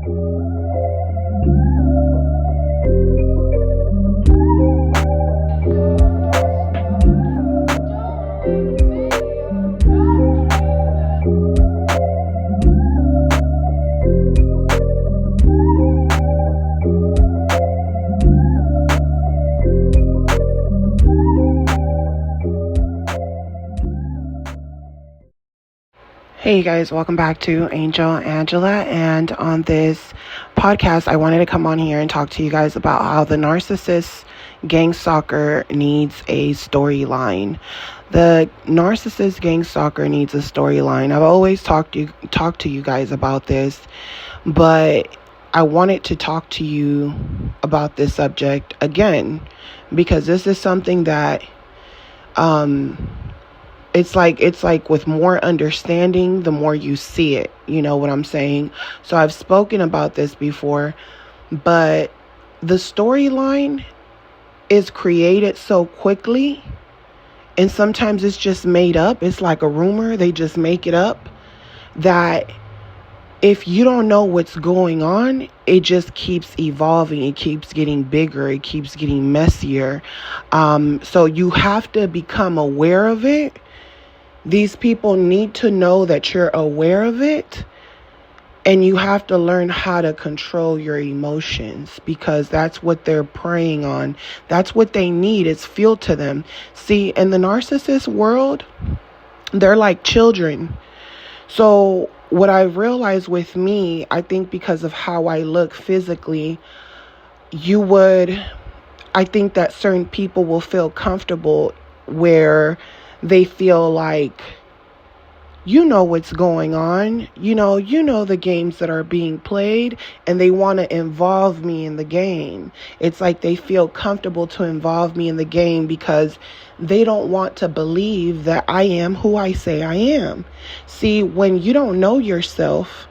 Hey you guys, welcome back to Angel Angela, and on this podcast I wanted to come on here and talk to you guys about how the narcissist gangstalker needs a storyline. The narcissist gangstalker needs a storyline. I've always talked to you guys about this, but I wanted to talk to you about this subject again because this is something that it's like with more understanding, the more you see it. You know what I'm saying? So I've spoken about this before, but the storyline is created so quickly, and sometimes it's just made up. It's like a rumor. They just make it up, that if you don't know what's going on, it just keeps evolving. It keeps getting bigger. It keeps getting messier. So you have to become aware of it. These people need to know that you're aware of it, and you have to learn how to control your emotions, because that's what they're preying on. That's what they need. It's fuel to them. See, in the narcissist world, they're like children. So what I realized with me, I think because of how I look physically, I think that certain people will feel comfortable where they feel like, you know what's going on, you know the games that are being played, and they want to involve me in the game. It's like they feel comfortable to involve me in the game because they don't want to believe that I am who I say I am. See, when you don't know yourself,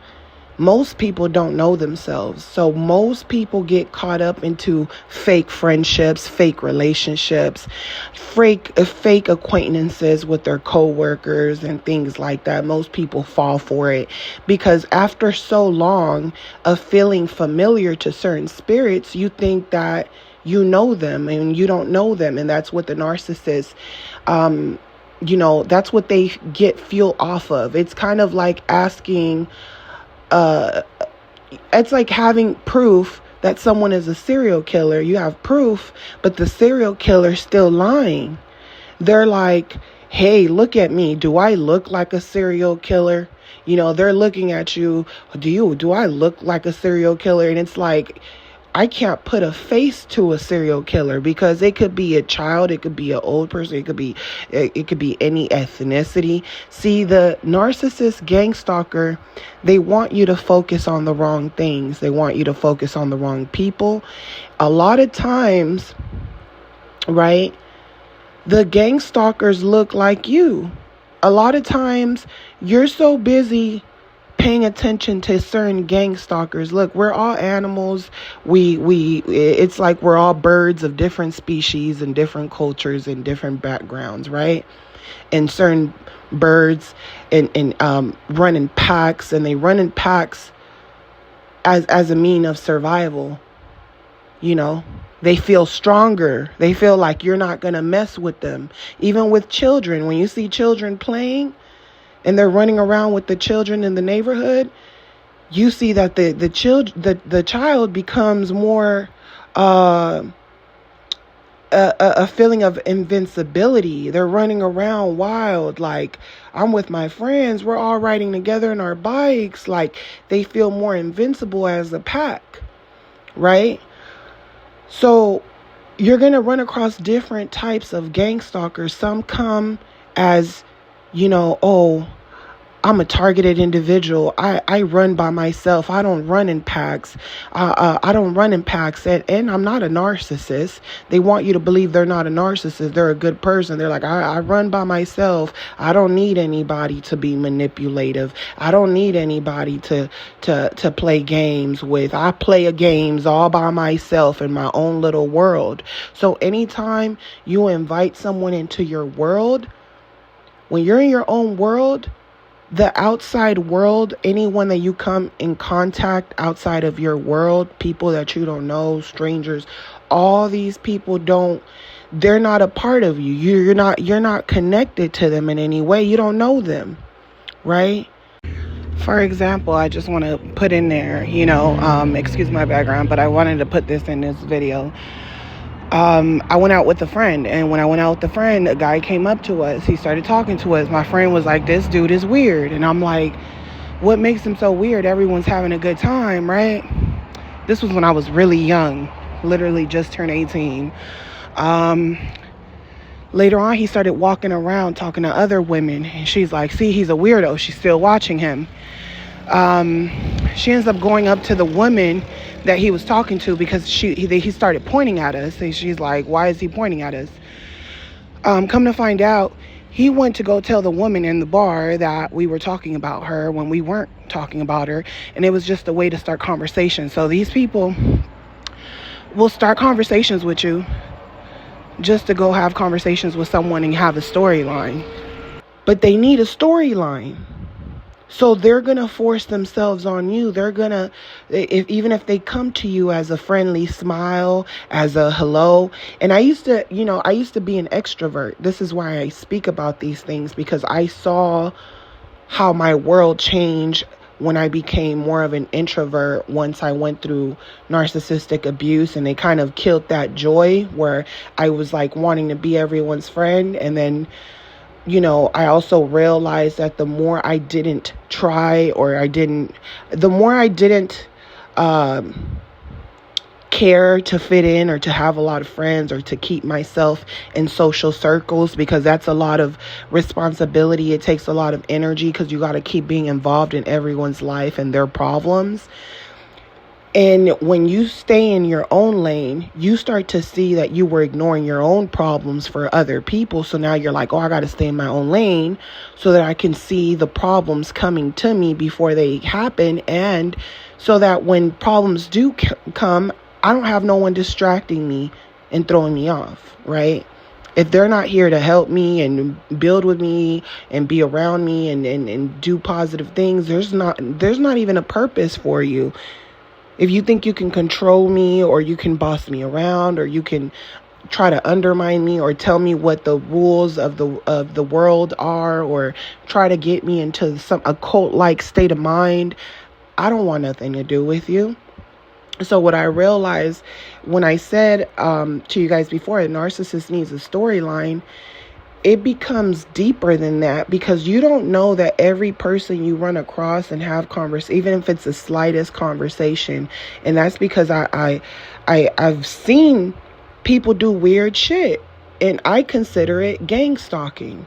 most people don't know themselves. So most people get caught up into fake friendships, fake relationships, fake acquaintances with their coworkers and things like that. Most people fall for it because after so long of feeling familiar to certain spirits, you think that you know them and you don't know them. And that's what the narcissist, that's what they get fuel off of. It's kind of like asking, it's like having proof that someone is a serial killer. You have proof, but the serial killer's still lying. They're like, hey, look at me. Do I look like a serial killer? They're looking at you. Do I look like a serial killer? And it's like, I can't put a face to a serial killer because it could be a child, it could be an old person, it could be any ethnicity. See, the narcissist gangstalker, they want you to focus on the wrong things. They want you to focus on the wrong people. A lot of times, right, the gangstalkers look like you. A lot of times, you're so busy paying attention to certain gangstalkers. Look, we're all animals. It's like we're all birds of different species and different cultures and different backgrounds, right? And certain birds and run in packs, and they run in packs as a mean of survival. They feel stronger. They feel like you're not going to mess with them. Even with children, when you see children playing, and they're running around with the children in the neighborhood, you see that the child becomes more a feeling of invincibility. They're running around wild, like, I'm with my friends, we're all riding together in our bikes. Like, they feel more invincible as a pack, right? So you're going to run across different types of gangstalkers. Some come as, I'm a targeted individual. I run by myself. I don't run in packs. I don't run in packs. And I'm not a narcissist. They want you to believe they're not a narcissist. They're a good person. They're like, I run by myself. I don't need anybody to be manipulative. I don't need anybody to play games with. I play games all by myself in my own little world. So anytime you invite someone into your world, when you're in your own world, The outside world, anyone that you come in contact outside of your world, people that you don't know, strangers, all these people they're not a part of you. You're not connected to them in any way. You don't know them, right? For example, I just want to put in there, excuse my background, but I wanted to put this in this video. I went out with a friend, and when I went out with a friend, a guy came up to us. He started talking to us. My friend was like, "This dude is weird." And I'm like, "What makes him so weird? Everyone's having a good time, right?" This was when I was really young, literally just turned 18. Later on, he started walking around talking to other women, and she's like, "See, he's a weirdo." She's still watching him. She ends up going up to the woman that he was talking to because he started pointing at us, and she's like, "Why is he pointing at us?" Come to find out, he went to go tell the woman in the bar that we were talking about her when we weren't talking about her, and it was just a way to start conversations. So these people will start conversations with you just to go have conversations with someone and have a storyline. But they need a storyline. So they're going to force themselves on you. They're going to, even if they come to you as a friendly smile, as a hello. And I used to be an extrovert. This is why I speak about these things, because I saw how my world changed when I became more of an introvert once I went through narcissistic abuse, and they kind of killed that joy where I was like wanting to be everyone's friend. And then, I also realized that the more I didn't try, the more I didn't care to fit in or to have a lot of friends or to keep myself in social circles, because that's a lot of responsibility. It takes a lot of energy because you got to keep being involved in everyone's life and their problems. And when you stay in your own lane, you start to see that you were ignoring your own problems for other people. So now you're like, "Oh, I got to stay in my own lane so that I can see the problems coming to me before they happen. And so that when problems do come, I don't have no one distracting me and throwing me off, right? If they're not here to help me and build with me and be around me and do positive things, there's not even a purpose for you. If you think you can control me, or you can boss me around, or you can try to undermine me or tell me what the rules of the world are, or try to get me into a cult-like state of mind, I don't want nothing to do with you. So what I realized when I said to you guys before, a narcissist needs a storyline, it becomes deeper than that, because you don't know that every person you run across and have even if it's the slightest conversation. And that's because I've seen people do weird shit, and I consider it gang stalking.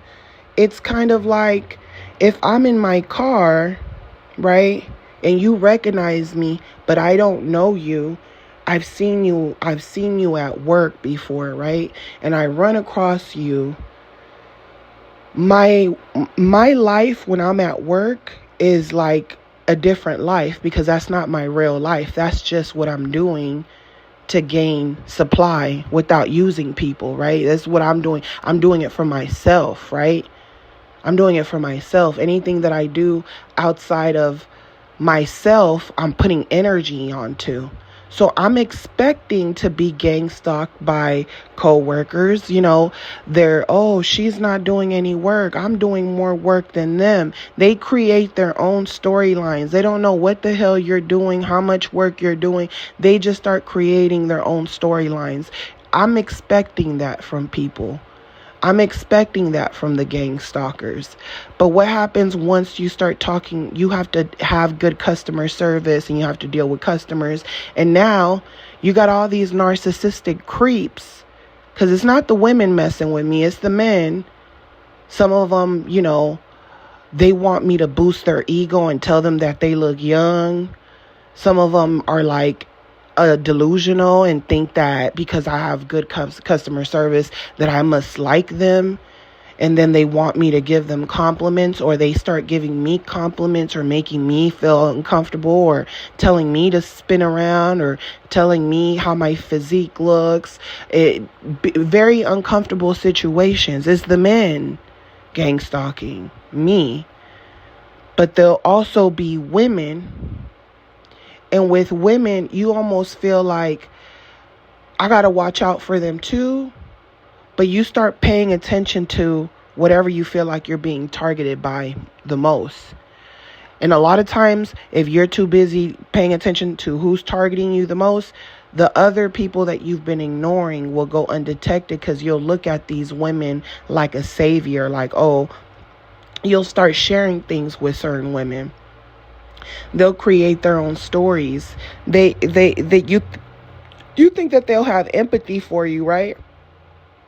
It's kind of like if I'm in my car, right, and you recognize me, but I don't know you. I've seen you at work before, right? And I run across you. My life when I'm at work is like a different life, because that's not my real life. That's just what I'm doing to gain supply without using people, right? That's what I'm doing. I'm doing it for myself, right? I'm doing it for myself. Anything that I do outside of myself, I'm putting energy onto. So I'm expecting to be gang stalked by coworkers. Oh, she's not doing any work. I'm doing more work than them. They create their own storylines. They don't know what the hell you're doing, how much work you're doing. They just start creating their own storylines. I'm expecting that from people. I'm expecting that from the gang stalkers. But what happens once you start talking? You have to have good customer service, and you have to deal with customers. And now you got all these narcissistic creeps, because it's not the women messing with me, it's the men. Some of them, they want me to boost their ego and tell them that they look young. Some of them are like delusional and think that because I have good customer service that I must like them, and then they want me to give them compliments, or they start giving me compliments or making me feel uncomfortable, or telling me to spin around, or telling me how my physique looks. Very uncomfortable situations. It's the men gang stalking me. But there'll also be women. And with women, you almost feel like, I got to watch out for them too. But you start paying attention to whatever you feel like you're being targeted by the most. And a lot of times, if you're too busy paying attention to who's targeting you the most, the other people that you've been ignoring will go undetected, because you'll look at these women like a savior. Like, oh, you'll start sharing things with certain women. They'll create their own stories. You think that they'll have empathy for you, right?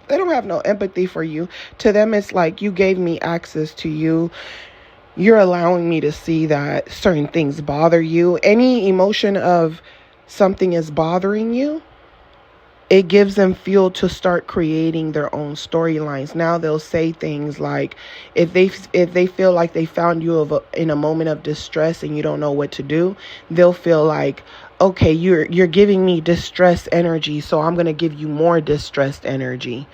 They don't have no empathy for you. To them, it's like, you gave me access to you. You're allowing me to see that certain things bother you. Any emotion of something is bothering you, it gives them fuel to start creating their own storylines. Now they'll say things like, if they feel like they found you in a moment of distress and you don't know what to do, they'll feel like, okay, you're giving me distress energy, so I'm going to give you more distressed energy.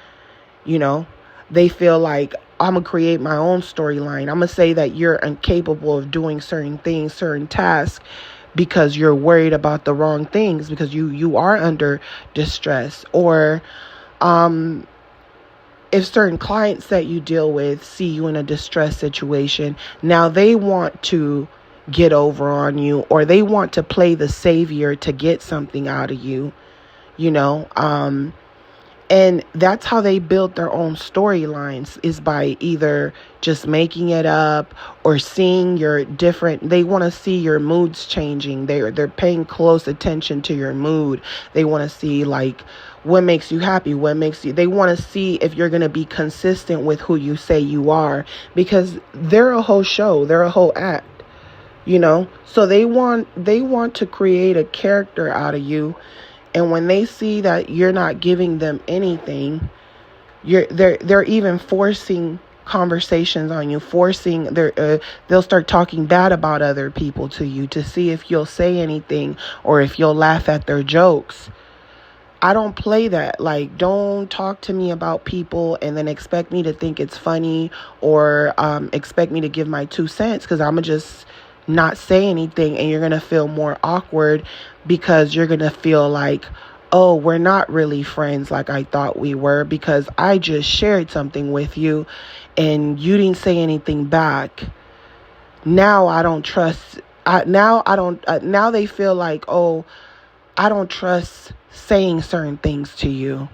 You know, they feel like, I'm going to create my own storyline. I'm going to say that you're incapable of doing certain things, certain tasks, because you're worried about the wrong things, because you are under distress. Or if certain clients that you deal with see you in a distress situation, now they want to get over on you, or they want to play the savior to get something out of you, you know. And that's how they build their own storylines, is by either just making it up or seeing your different. They want to see your moods changing. They're paying close attention to your mood. They want to see like what makes you happy, they want to see if you're going to be consistent with who you say you are, because they're a whole show. They're a whole act, you know. So they want to create a character out of you. And when they see that you're not giving them anything, they're even forcing conversations on you, they'll start talking bad about other people to you to see if you'll say anything or if you'll laugh at their jokes. I don't play that. Like, don't talk to me about people and then expect me to think it's funny, or expect me to give my 2 cents, because I'm going to just not say anything, and you're going to feel more awkward, because you're going to feel like, oh, we're not really friends like I thought we were, because I just shared something with you and you didn't say anything back. Now I don't trust. Now they feel like, oh, I don't trust saying certain things to you,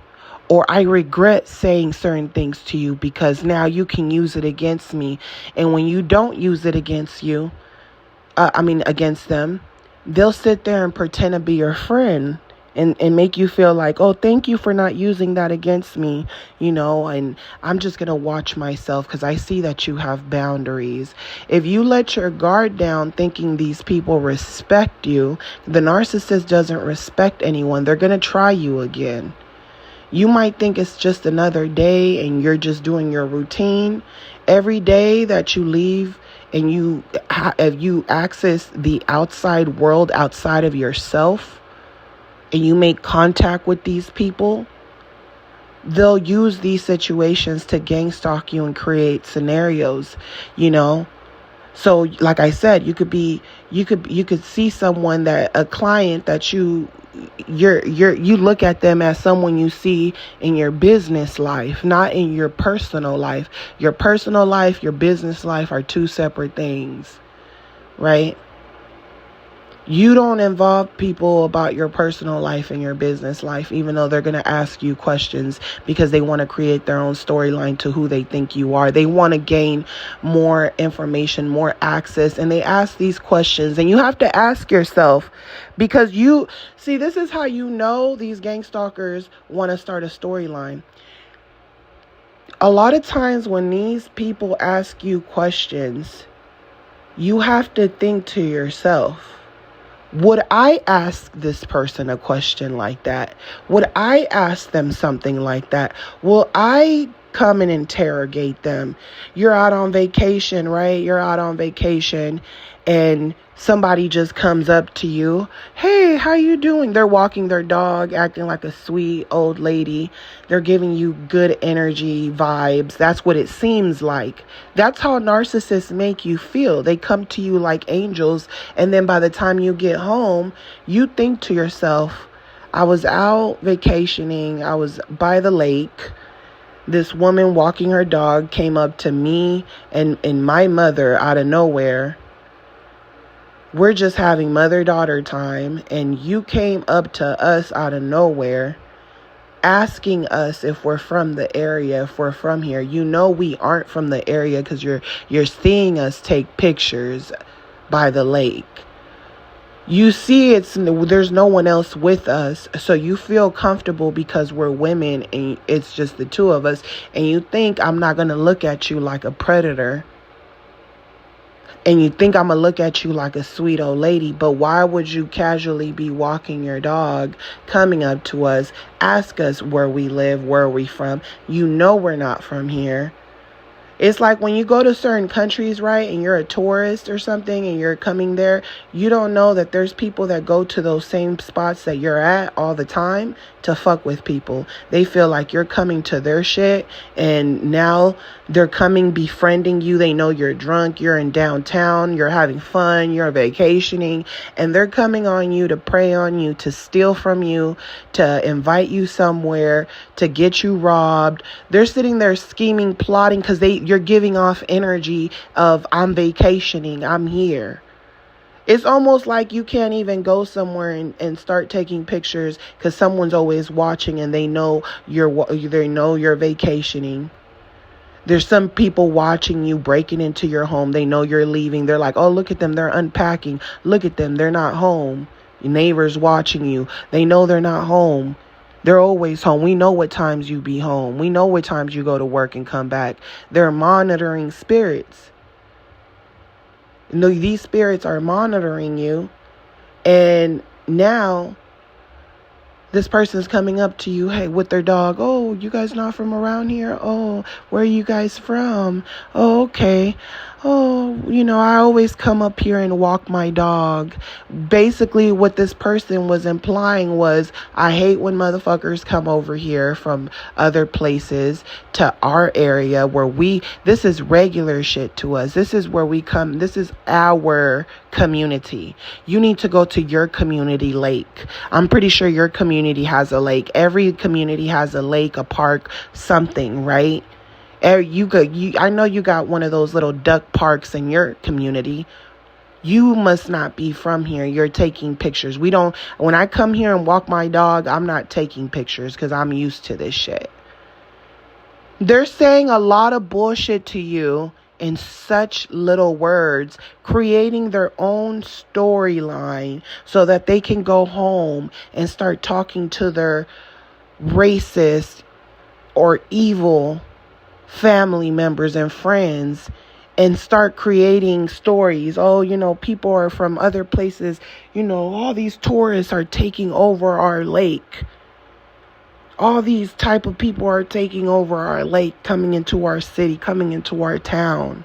or I regret saying certain things to you, because now you can use it against me. And when you don't use it against you, against them, they'll sit there and pretend to be your friend and make you feel like, oh, thank you for not using that against me, you know, and I'm just going to watch myself because I see that you have boundaries. If you let your guard down thinking these people respect you, the narcissist doesn't respect anyone. They're going to try you again. You might think it's just another day and you're just doing your routine. Every day that you leave and you access the outside world outside of yourself, and you make contact with these people, they'll use these situations to gangstalk you and create scenarios, you know. So like I said, you could see someone, that a client that you look at them as someone you see in your business life, not in your personal life. Your personal life, your business life are two separate things, right? You don't involve people about your personal life and your business life, even though they're going to ask you questions because they want to create their own storyline to who they think you are. They want to gain more information, more access, and they ask these questions. And you have to ask yourself, because this is how you know these gangstalkers want to start a storyline. A lot of times when these people ask you questions, you have to think to yourself, would I ask this person a question like that? Would I ask them something like that? Will I come and interrogate them. You're out on vacation, right? You're out on vacation and somebody just comes up to you. Hey, how you doing? They're walking their dog, acting like a sweet old lady. They're giving you good energy vibes. That's what it seems like. That's how narcissists make you feel. They come to you like angels. And then by the time you get home, you think to yourself, I was out vacationing. I was by the lake. This woman walking her dog came up to me and my mother out of nowhere. We're just having mother-daughter time, and you came up to us out of nowhere asking us if we're from the area, if we're from here. You know we aren't from the area because you're seeing us take pictures by the lake. You see there's no one else with us, so you feel comfortable because we're women and it's just the two of us, and you think I'm not going to look at you like a predator. And you think I'm going to look at you like a sweet old lady. But why would you casually be walking your dog, coming up to us, ask us where we live, where we from? You know we're not from here. It's like when you go to certain countries, right, and you're a tourist or something and you're coming there, you don't know that there's people that go to those same spots that you're at all the time to fuck with people. They feel like you're coming to their shit, and now they're coming befriending you. They know you're drunk, you're in downtown, you're having fun, you're vacationing, and they're coming on you to prey on you, to steal from you, to invite you somewhere, to get you robbed. They're sitting there scheming, plotting, because you're giving off energy of I'm vacationing, I'm here. It's almost like you can't even go somewhere and start taking pictures because someone's always watching and they know you're vacationing. There's some people watching you, breaking into your home. They know you're leaving. They're like, oh, look at them. They're unpacking. Look at them. They're not home. Your neighbor's watching you. They know they're not home. They're always home. We know what times you be home. We know what times you go to work and come back. They're monitoring spirits. No, these spirits are monitoring you. And now this person's coming up to you, hey, with their dog. Oh, you guys not from around here? Oh, where are you guys from? Oh, okay. Oh, I always come up here and walk my dog. Basically, what this person was implying was, I hate when motherfuckers come over here from other places to our area where this is regular shit to us. This is where we come. This is our community. You need to go to your community lake. I'm pretty sure your community has a lake. Every community has a lake, a park, something, right? I know you got one of those little duck parks in your community. You must not be from here. You're taking pictures. When I come here and walk my dog, I'm not taking pictures because I'm used to this shit. They're saying a lot of bullshit to you in such little words, creating their own storyline so that they can go home and start talking to their racist or evil family members and friends and start creating stories. Oh, people are from other places. All these tourists are taking over our lake. All these type of people are taking over our lake, coming into our city, coming into our town.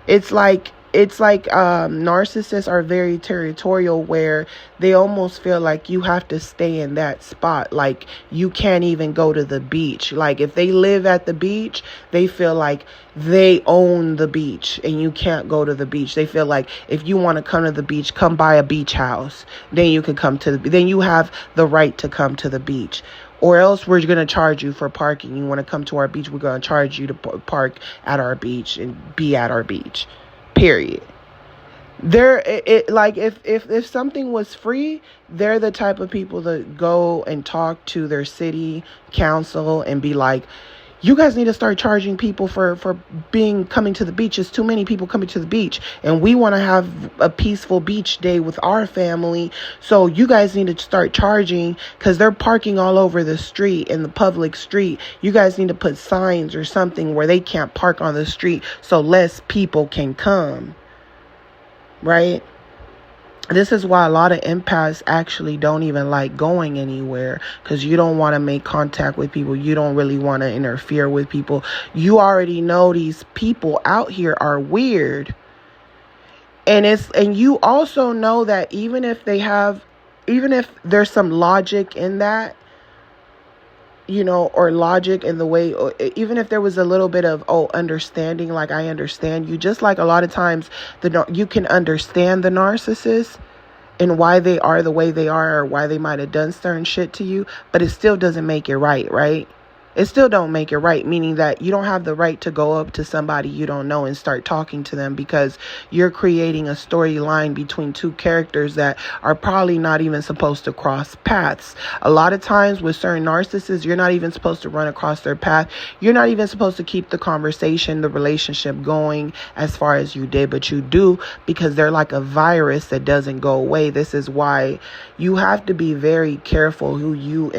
It's like narcissists are very territorial, where they almost feel like you have to stay in that spot. Like you can't even go to the beach. Like if they live at the beach, they feel like they own the beach and you can't go to the beach. They feel like if you want to come to the beach, come buy a beach house. Then you can then you have the right to come to the beach. Or else we're going to charge you for parking. You want to come to our beach, we're going to charge you to park at our beach and be at our beach. Period. If something was free, they're the type of people that go and talk to their city council and be like, you guys need to start charging people for coming to the beach. There's too many people coming to the beach, and we want to have a peaceful beach day with our family. So you guys need to start charging because they're parking all over the street, in the public street. You guys need to put signs or something where they can't park on the street so less people can come. Right? This is why a lot of empaths actually don't even like going anywhere, because you don't want to make contact with people. You don't really want to interfere with people. You already know these people out here are weird. And you also know that even if there's some logic in that, or logic in the way, or even if there was a little bit of understanding, like I understand you, just like a lot of times you can understand the narcissist and why they are the way they are, or why they might have done certain shit to you, but it still doesn't make it right? It still don't make it right, meaning that you don't have the right to go up to somebody you don't know and start talking to them, because you're creating a storyline between two characters that are probably not even supposed to cross paths. A lot of times with certain narcissists, you're not even supposed to run across their path. You're not even supposed to keep the conversation, the relationship going as far as you did, but you do, because they're like a virus that doesn't go away. This is why you have to be very careful who you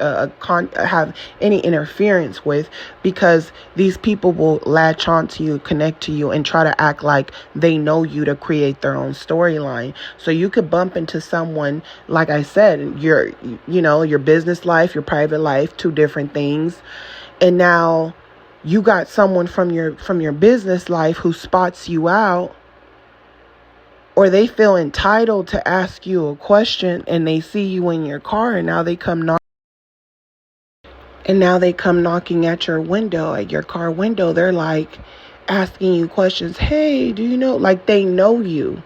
have any interference with, because these people will latch on to you, connect to you, and try to act like they know you to create their own storyline. So you could bump into someone, like I said, your business life, your private life, two different things. And now you got someone from your business life who spots you out, or they feel entitled to ask you a question, and they see you in your car, and now they come knocking at your window, at your car window. They're like asking you questions. Hey, do you know? Like they know you.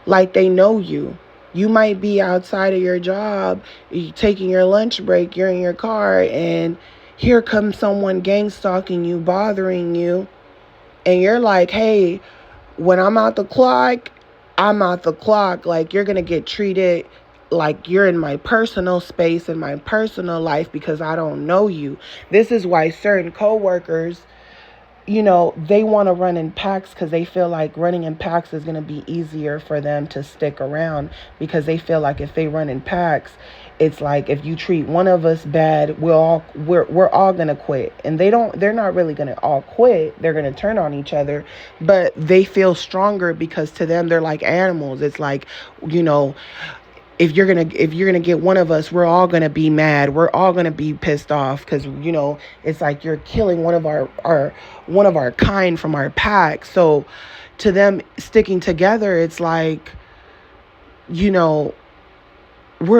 You might be outside of your job, you taking your lunch break, you're in your car, and here comes someone gang stalking you, bothering you. And you're like, hey, when I'm out the clock, I'm out the clock. Like, you're going to get treated like you're in my personal space, in my personal life, because I don't know you. This is why certain coworkers, they want to run in packs, because they feel like running in packs is going to be easier for them to stick around, because they feel like if they run in packs, it's like if you treat one of us bad, we're all going to quit. And they're not really going to all quit. They're going to turn on each other, but they feel stronger, because to them they're like animals. It's like, if you're gonna get one of us, we're all gonna be mad. We're all gonna be pissed off, because it's like you're killing one of our kind from our pack. So to them, sticking together, it's like, we're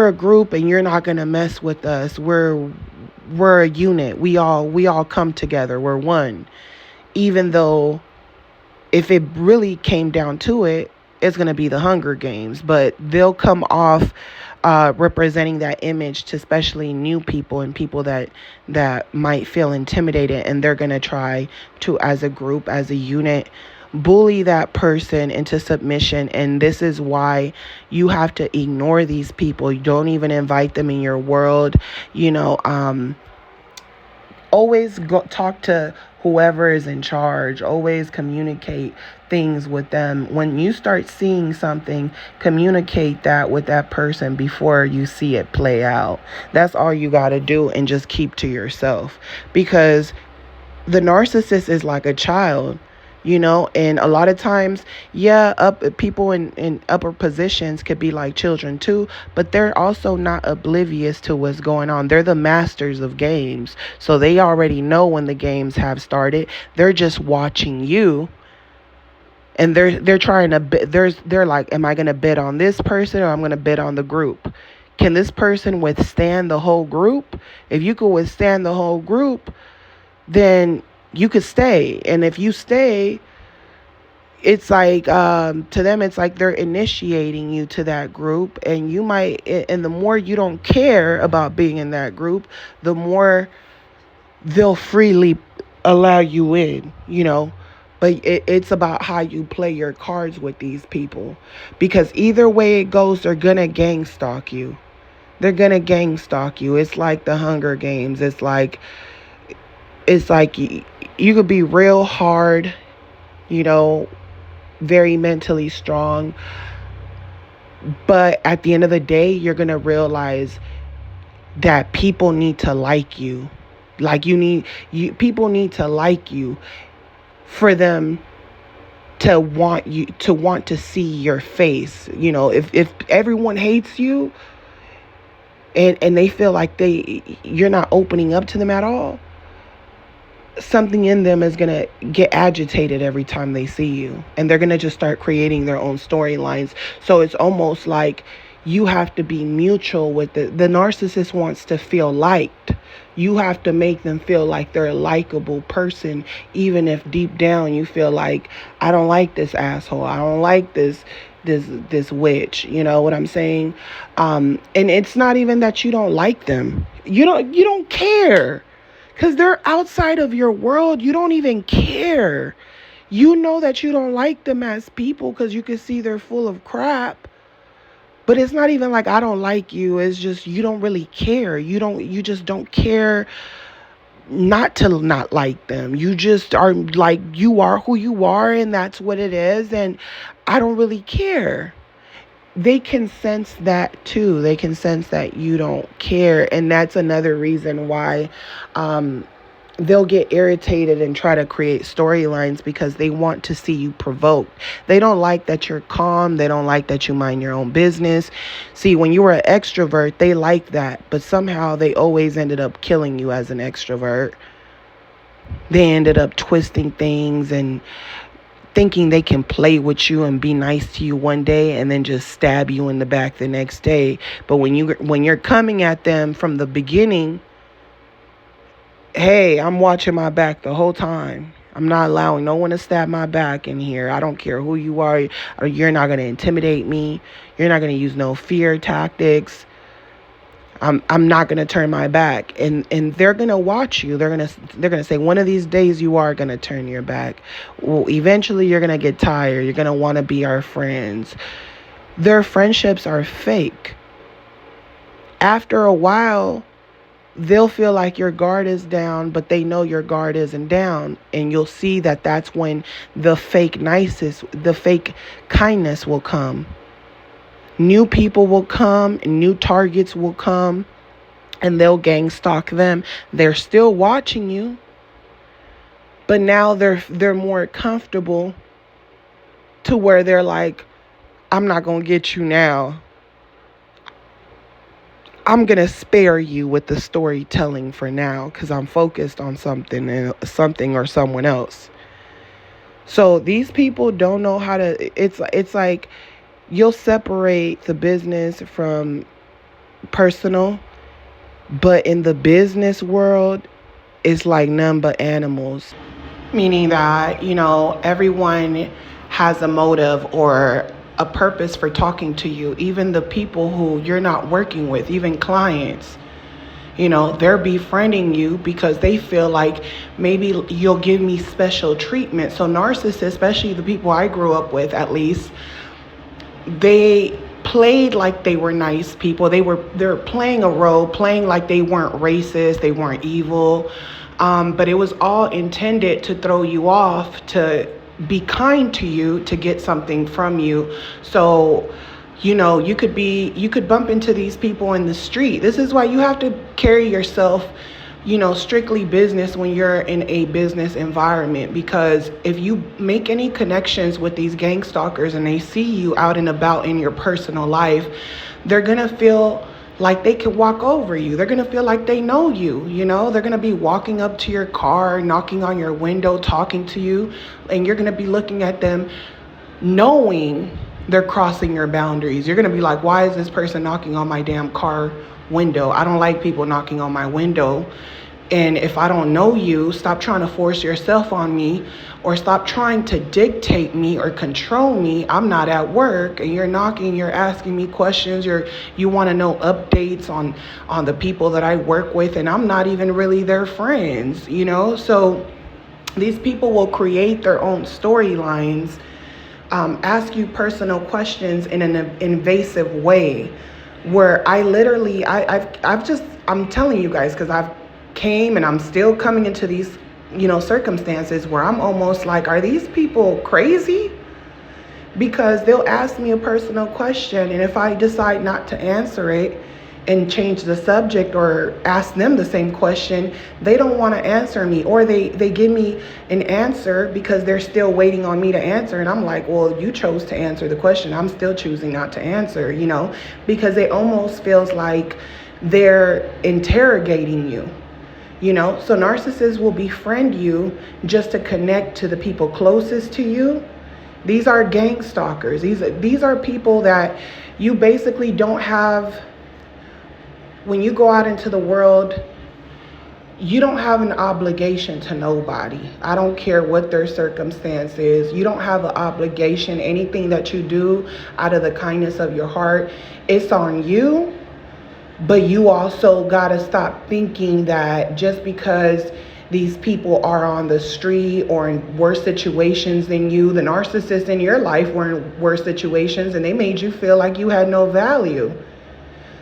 a group, and you're not gonna mess with us. We're a unit. We all come together. We're one. Even though, if it really came down to it, it's going to be the Hunger Games, but they'll come off representing that image to especially new people and people that might feel intimidated, and they're going to try to, as a group, as a unit, bully that person into submission. And this is why you have to ignore these people. You don't even invite them in your world. Always talk to whoever is in charge. Always communicate things with them. When you start seeing something, communicate that with that person before you see it play out. That's all you got to do, and just keep to yourself, because the narcissist is like a child. And a lot of times, people in upper positions could be like children too, but they're also not oblivious to what's going on. They're the masters of games, so they already know when the games have started. They're just watching you, and they're trying to they're like, am I going to bet on this person, or I'm going to bet on the group? Can this person withstand the whole group? If you could withstand the whole group, then you could stay. And if you stay, it's like, to them, it's like they're initiating you to that group. And the more you don't care about being in that group, the more they'll freely allow you in, But it's about how you play your cards with these people. Because either way it goes, they're going to gang stalk you. It's like the Hunger Games. It's like you could be real hard, very mentally strong, but at the end of the day, you're going to realize that people need to like you. Like people need to like you for them to see your face. If everyone hates you and they feel like you're not opening up to them at all, something in them is going to get agitated every time they see you, and they're going to just start creating their own storylines. So it's almost like you have to be mutual with the narcissist wants to feel liked. You have to make them feel like they're a likable person, even if deep down you feel like, I don't like this asshole, I don't like this witch. You know what I'm saying? And it's not even that you don't like them. You don't care. Because they're outside of your world. You don't even care. You know that you don't like them as people because you can see they're full of crap. But it's not even like I don't like you. It's just you don't really care. You just don't care not to not like them. You just are like, you are who you are, and that's what it is. And I don't really care. They can sense that too. They can sense that you don't care. And that's another reason why they'll get irritated and try to create storylines, because they want to see you provoked. They don't like that you're calm. They don't like that you mind your own business. See, when you were an extrovert, they liked that. But somehow they always ended up killing you as an extrovert. They ended up twisting things and thinking they can play with you and be nice to you one day and then just stab you in the back the next day. But when you're coming at them from the beginning, hey, I'm watching my back the whole time. I'm not allowing no one to stab my back in here. I don't care who you are. You're not going to intimidate me. You're not going to use no fear tactics. I'm not going to turn my back. And they're going to watch you. They're going to say, one of these days you are going to turn your back. Well, eventually you're going to get tired. You're going to want to be our friends. Their friendships are fake. After a while, they'll feel like your guard is down, but they know your guard isn't down. And you'll see that that's when the fake kindness will come. New people will come, and new targets will come, and they'll gang stalk them. They're still watching you, but now they're more comfortable to where they're like, I'm not going to get you now. I'm going to spare you with the storytelling for now because I'm focused on something or someone else. So these people don't know how to, it's like you'll separate the business from personal, but in the business world, it's like none but animals. Meaning that, everyone has a motive or a purpose for talking to you. Even the people who you're not working with, even clients, they're befriending you because they feel like maybe you'll give me special treatment. So narcissists, especially the people I grew up with, at least, they played like they were nice people. They're playing a role, playing like they weren't racist, they weren't evil, but it was all intended to throw you off, to be kind to you, to get something from you. So you could bump into these people in the street. This is why you have to carry yourself strictly business when you're in a business environment, because if you make any connections with these gangstalkers and they see you out and about in your personal life, they're going to feel like they could walk over you. They're going to feel like they know you, they're going to be walking up to your car, knocking on your window, talking to you, and you're going to be looking at them knowing they're crossing your boundaries. You're going to be like, why is this person knocking on my damn car window? I don't like people knocking on my window. And if I don't know you, stop trying to force yourself on me, or stop trying to dictate me or control me. I'm not at work and you're knocking, you're asking me questions, you want to know updates on the people that I work with, and I'm not even really their friends, So these people will create their own storylines, ask you personal questions in an invasive way, where I'm telling you guys, because I've came and I'm still coming into these, circumstances where I'm almost like, are these people crazy? Because they'll ask me a personal question, and if I decide not to answer it, and change the subject or ask them the same question, they don't want to answer me, or they give me an answer because they're still waiting on me to answer. And I'm like, well, you chose to answer the question. I'm still choosing not to answer, because it almost feels like they're interrogating you. So narcissists will befriend you just to connect to the people closest to you. These are gangstalkers. These are people that you basically don't have. When you go out into the world, you don't have an obligation to nobody. I don't care what their circumstance is. You don't have an obligation. Anything that you do out of the kindness of your heart, it's on you. But you also got to stop thinking that just because these people are on the street or in worse situations than you, the narcissists in your life were in worse situations and they made you feel like you had no value.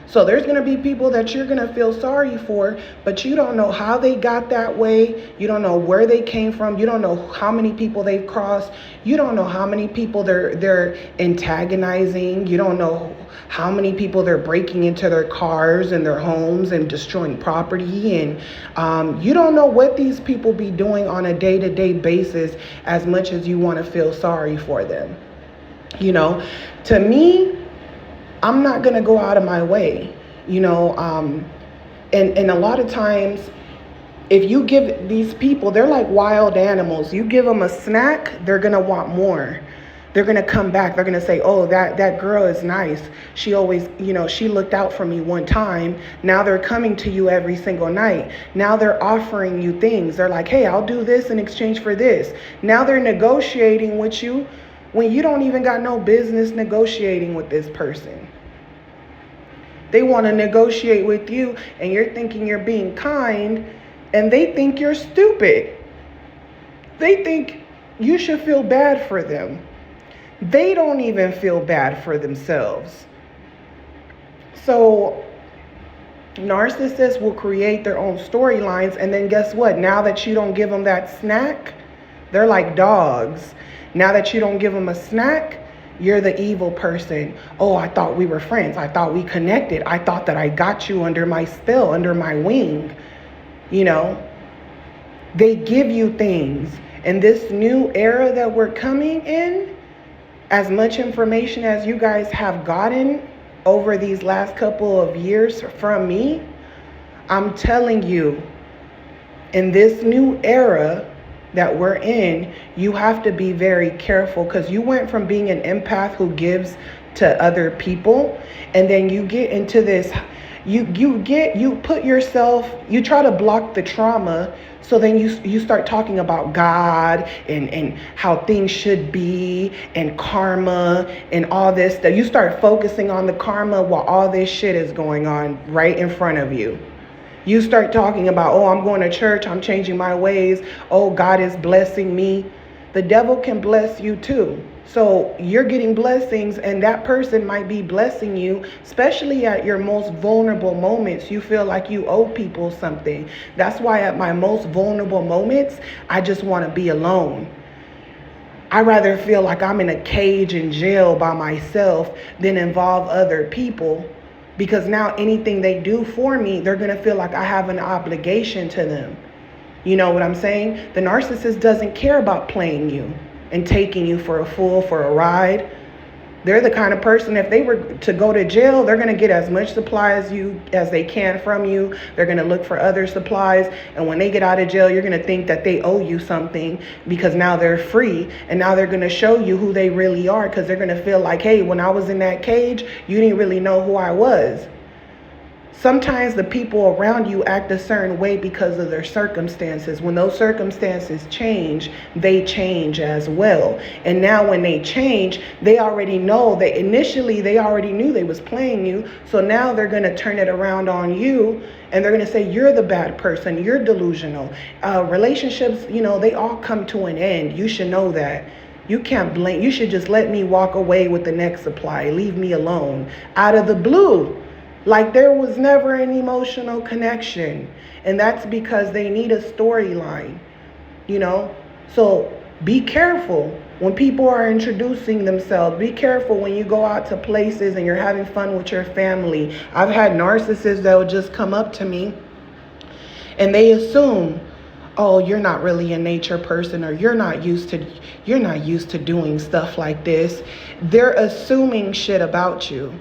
So there's going to be people that you're going to feel sorry for, but you don't know how they got that way. You don't know where they came from. You don't know how many people they've crossed. You don't know how many people they're antagonizing. You don't know how many people they're breaking into their cars and their homes and destroying property. And you don't know what these people be doing on a day-to-day basis as much as you want to feel sorry for them. To me, I'm not going to go out of my way, and a lot of times if you give these people, they're like wild animals. You give them a snack, they're going to want more. They're going to come back. They're going to say, oh, that girl is nice. She always, she looked out for me one time. Now they're coming to you every single night. Now they're offering you things. They're like, hey, I'll do this in exchange for this. Now they're negotiating with you when you don't even got no business negotiating with this person. They want to negotiate with you and you're thinking you're being kind and they think you're stupid. They think you should feel bad for them. They don't even feel bad for themselves. So narcissists will create their own storylines, and then guess what? Now that you don't give them that snack, they're like dogs. Now that you don't give them a snack, you're the evil person. Oh, I thought we were friends. I thought we connected. I thought that I got you under my spell, under my wing. They give you things. And this new era that we're coming in, as much information as you guys have gotten over these last couple of years from me, I'm telling you, in this new era that we're in, you have to be very careful, because you went from being an empath who gives to other people, and then you get into this, you put yourself, you try to block the trauma. So then you start talking about God and how things should be and karma and all this stuff. You start focusing on the karma while all this shit is going on right in front of you. You start talking about, oh, I'm going to church, I'm changing my ways, oh, God is blessing me. The devil can bless you too. So you're getting blessings, and that person might be blessing you, especially at your most vulnerable moments. You feel like you owe people something. That's why at my most vulnerable moments, I just want to be alone. I rather feel like I'm in a cage in jail by myself than involve other people, because now anything they do for me, they're going to feel like I have an obligation to them. You know what I'm saying? The narcissist doesn't care about playing you and taking you for a fool, for a ride. They're the kind of person, if they were to go to jail, they're going to get as much supply as they can from you. They're going to look for other supplies. And when they get out of jail, you're going to think that they owe you something, because now they're free. And now they're going to show you who they really are, because they're going to feel like, hey, when I was in that cage, you didn't really know who I was. Sometimes the people around you act a certain way because of their circumstances. When those circumstances change, they change as well. And now when they change, they already know that initially they already knew they was playing you. So now they're going to turn it around on you, and they're going to say, you're the bad person. You're delusional. Relationships, they all come to an end. You should know that. You can't blame. You should just let me walk away with the next supply. Leave me alone. Out of the blue. Like there was never an emotional connection. And that's because they need a storyline, So be careful. When people are introducing themselves, be careful when you go out to places and you're having fun with your family. I've had narcissists that will just come up to me and they assume, oh, you're not really a nature person, or you're not used to doing stuff like this. They're assuming shit about you.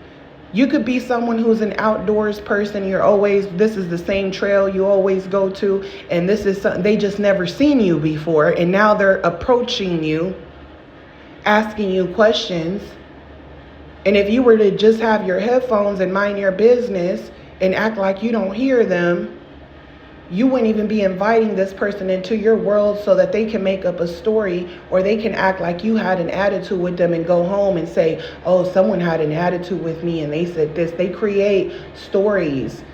You could be someone who's an outdoors person. This is the same trail you always go to, and this is something they just never seen you before, and now they're approaching you, asking you questions. And if you were to just have your headphones and mind your business and act like you don't hear them, you wouldn't even be inviting this person into your world so that they can make up a story, or they can act like you had an attitude with them and go home and say, oh, someone had an attitude with me and they said this. They create stories.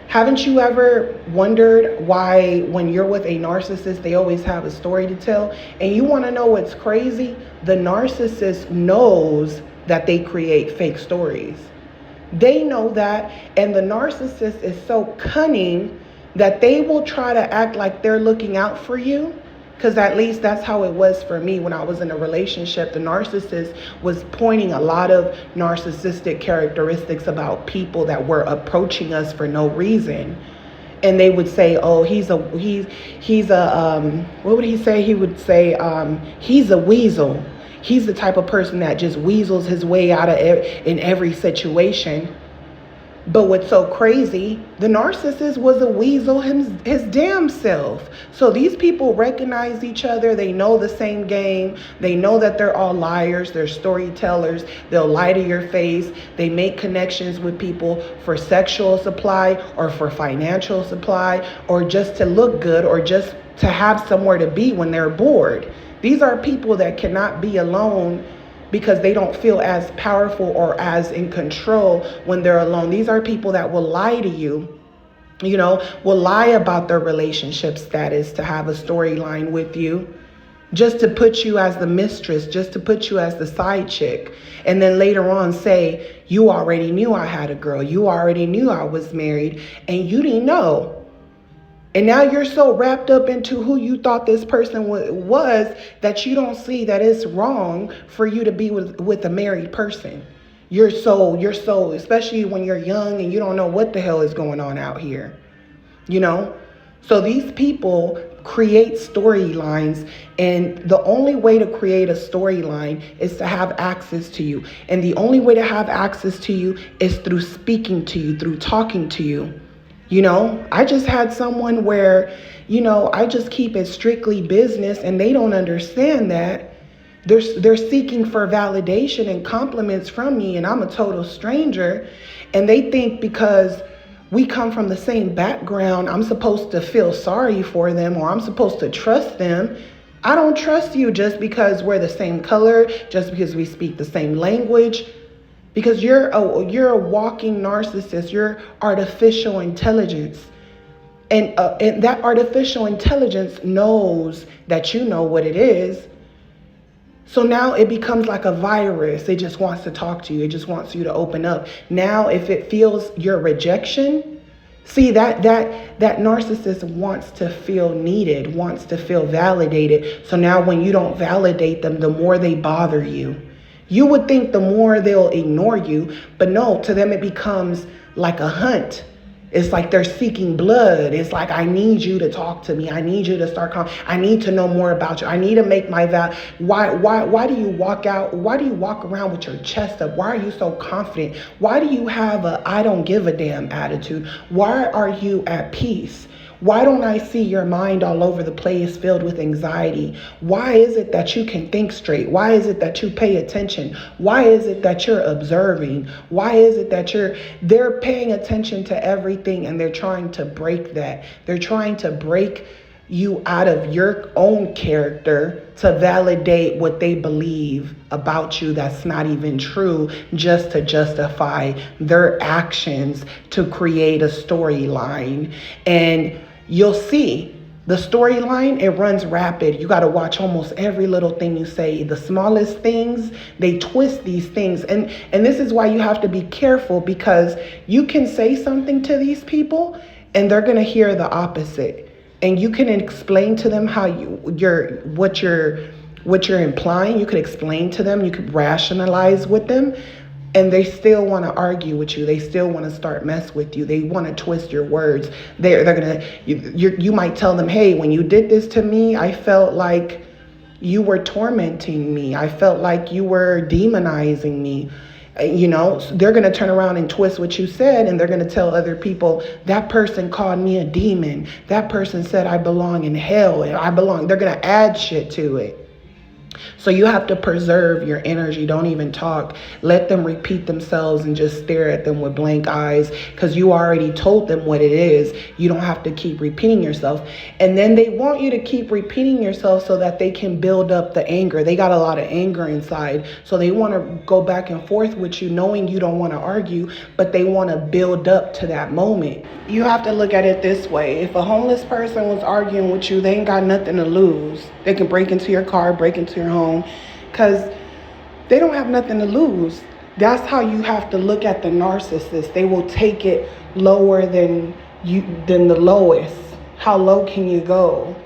Haven't you ever wondered why when you're with a narcissist, they always have a story to tell? And you want to know what's crazy? The narcissist knows that they create fake stories. They know that, and the narcissist is so cunning that they will try to act like they're looking out for you. Because at least that's how it was for me when I was in a relationship. The narcissist was pointing a lot of narcissistic characteristics about people that were approaching us for no reason. And they would say, oh, he's a what would he say? He would say, he's a weasel. He's the type of person that just weasels his way out of in every situation. But what's so crazy, the narcissist was a weasel his damn self. So these people recognize each other. They know the same game. They know that they're all liars. They're storytellers. They'll lie to your face. They make connections with people for sexual supply or for financial supply, or just to look good, or just to have somewhere to be when they're bored. These are people that cannot be alone because they don't feel as powerful or as in control when they're alone. These are people that will lie to you, will lie about their relationship status to have a storyline with you, just to put you as the mistress, just to put you as the side chick. And then later on say, you already knew I had a girl. You already knew I was married, and you didn't know. And now you're so wrapped up into who you thought this person was that you don't see that it's wrong for you to be with a married person. You're so, especially when you're young and you don't know what the hell is going on out here, So these people create storylines, and the only way to create a storyline is to have access to you. And the only way to have access to you is through speaking to you, through talking to you. I just had someone where, I just keep it strictly business, and they don't understand that. They're seeking for validation and compliments from me, and I'm a total stranger. And they think because we come from the same background, I'm supposed to feel sorry for them, or I'm supposed to trust them. I don't trust you just because we're the same color, just because we speak the same language. Because you're a walking narcissist. You're artificial intelligence. And that artificial intelligence knows that you know what it is. So now it becomes like a virus. It just wants to talk to you. It just wants you to open up. Now, if it feels your rejection, see that narcissist wants to feel needed, wants to feel validated. So now when you don't validate them, the more they bother you. You would think the more they'll ignore you, but no, to them it becomes like a hunt. It's like they're seeking blood. It's like, I need you to talk to me. I need you to start calling. I need to know more about you. I need to make my vow. Why do you walk out? Why do you walk around with your chest up? Why are you so confident? Why do you have a I don't give a damn attitude? Why are you at peace? Why don't I see your mind all over the place filled with anxiety? Why is it that you can think straight? Why is it that you pay attention? Why is it that you're observing? Why is it that they're paying attention to everything, and they're trying to break that? They're trying to break you out of your own character to validate what they believe about you that's not even true, just to justify their actions, to create a storyline. And you'll see the storyline, it runs rapid. You got to watch almost every little thing you say. The smallest things, they twist these things. And this is why you have to be careful, because you can say something to these people and they're going to hear the opposite. And you can explain to them how what you're what you're implying. You could explain to them, you could rationalize with them, and they still want to argue with you. They still want to start mess with you. They want to twist your words. They're gonna, you might tell them, hey, when you did this to me, I felt like you were tormenting me. I felt like you were demonizing me. They're going to turn around and twist what you said, and they're going to tell other people, that person called me a demon. That person said I belong in hell. And they're going to add shit to it. So you have to preserve your energy. Don't even talk. Let them repeat themselves and just stare at them with blank eyes, because you already told them what it is. You don't have to keep repeating yourself. And then they want you to keep repeating yourself so that they can build up the anger. They got a lot of anger inside. So they want to go back and forth with you, knowing you don't want to argue, but they want to build up to that moment. You have to look at it this way. If a homeless person was arguing with you, they ain't got nothing to lose. They can break into your car, break into your home, because they don't have nothing to lose. That's how you have to look at the narcissist. They will take it lower than the lowest. How low can you go?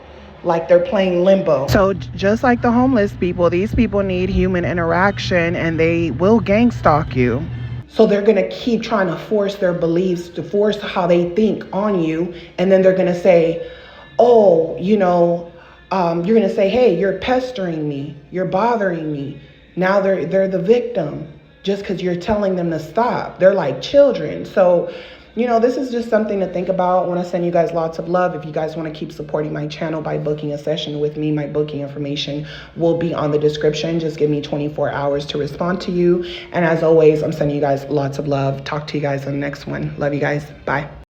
Like they're playing limbo. So just like the homeless people, these people need human interaction, and they will gang stalk you. So they're going to keep trying to force their beliefs, to force how they think on you. And then they're going to say, oh, you're going to say, hey, you're pestering me. You're bothering me. Now they're the victim just because you're telling them to stop. They're like children. So, this is just something to think about. I want to send you guys lots of love. If you guys want to keep supporting my channel by booking a session with me, my booking information will be on the description. Just give me 24 hours to respond to you. And as always, I'm sending you guys lots of love. Talk to you guys on the next one. Love you guys. Bye.